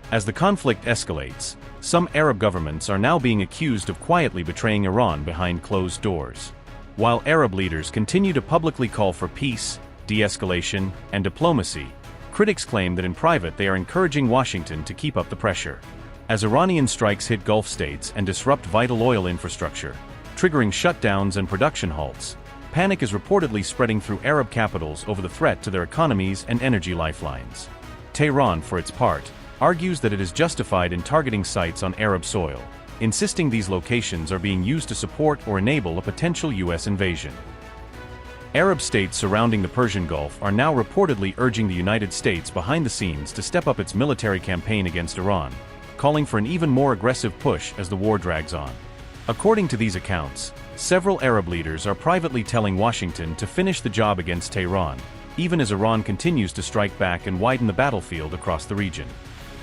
As the conflict escalates, some Arab governments are now being accused of quietly betraying Iran behind closed doors. While Arab leaders continue to publicly call for peace, de-escalation, and diplomacy, critics claim that in private they are encouraging Washington to keep up the pressure. As Iranian strikes hit Gulf states and disrupt vital oil infrastructure, triggering shutdowns and production halts, panic is reportedly spreading through Arab capitals over the threat to their economies and energy lifelines. Tehran, for its part, argues that it is justified in targeting sites on Arab soil, insisting these locations are being used to support or enable a potential U.S. invasion. Arab states surrounding the Persian Gulf are now reportedly urging the United States behind the scenes to step up its military campaign against Iran, calling for an even more aggressive push as the war drags on. According to these accounts, several Arab leaders are privately telling Washington to finish the job against Tehran, even as Iran continues to strike back and widen the battlefield across the region.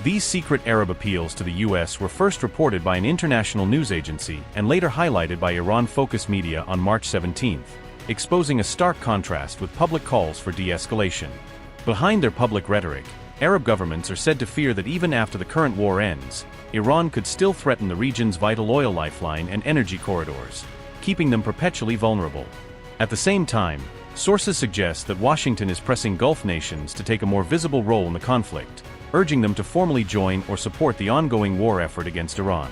These secret Arab appeals to the U.S. were first reported by an international news agency and later highlighted by Iran-focused media on March 17, exposing a stark contrast with public calls for de-escalation. Behind their public rhetoric, Arab governments are said to fear that even after the current war ends, Iran could still threaten the region's vital oil lifeline and energy corridors, keeping them perpetually vulnerable. At the same time, sources suggest that Washington is pressing Gulf nations to take a more visible role in the conflict, urging them to formally join or support the ongoing war effort against Iran.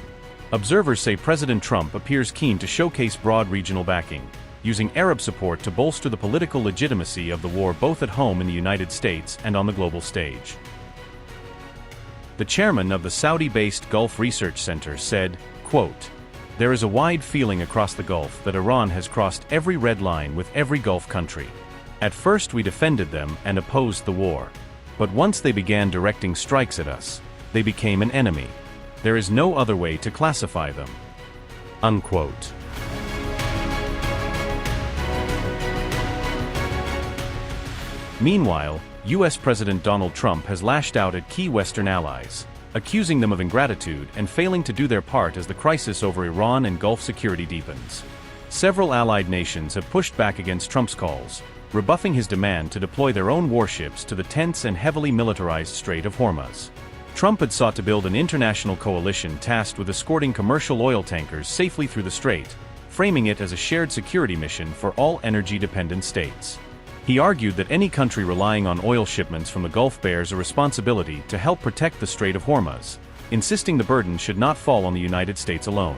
Observers say President Trump appears keen to showcase broad regional backing, using Arab support to bolster the political legitimacy of the war both at home in the United States and on the global stage. The chairman of the Saudi-based Gulf Research Center said, quote, "There is a wide feeling across the Gulf that Iran has crossed every red line with every Gulf country. At first we defended them and opposed the war. But once they began directing strikes at us, they became an enemy. There is no other way to classify them." Unquote. Meanwhile, U.S. President Donald Trump has lashed out at key Western allies, accusing them of ingratitude and failing to do their part as the crisis over Iran and Gulf security deepens. Several allied nations have pushed back against Trump's calls, rebuffing his demand to deploy their own warships to the tense and heavily militarized Strait of Hormuz. Trump had sought to build an international coalition tasked with escorting commercial oil tankers safely through the strait, framing it as a shared security mission for all energy-dependent states. He argued that any country relying on oil shipments from the Gulf bears a responsibility to help protect the Strait of Hormuz, insisting the burden should not fall on the United States alone.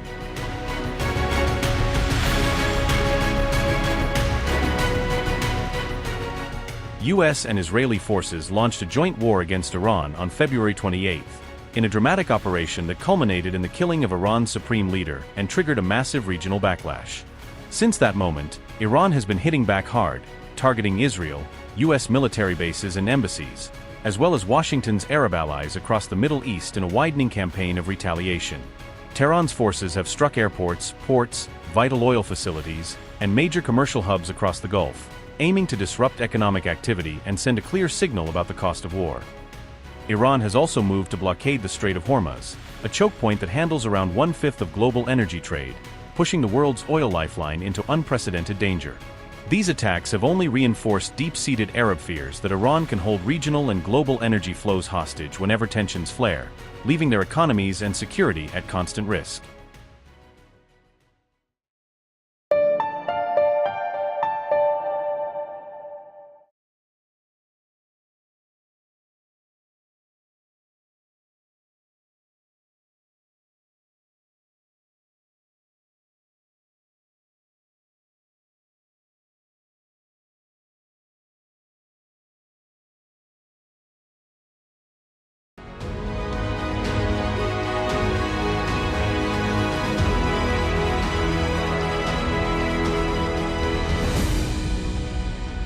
U.S. and Israeli forces launched a joint war against Iran on February 28, in a dramatic operation that culminated in the killing of Iran's supreme leader and triggered a massive regional backlash. Since that moment, Iran has been hitting back hard, targeting Israel, U.S. military bases and embassies, as well as Washington's Arab allies across the Middle East in a widening campaign of retaliation. Tehran's forces have struck airports, ports, vital oil facilities, and major commercial hubs across the Gulf, aiming to disrupt economic activity and send a clear signal about the cost of war. Iran has also moved to blockade the Strait of Hormuz, a choke point that handles around 1/5 of global energy trade, pushing the world's oil lifeline into unprecedented danger. These attacks have only reinforced deep-seated Arab fears that Iran can hold regional and global energy flows hostage whenever tensions flare, leaving their economies and security at constant risk.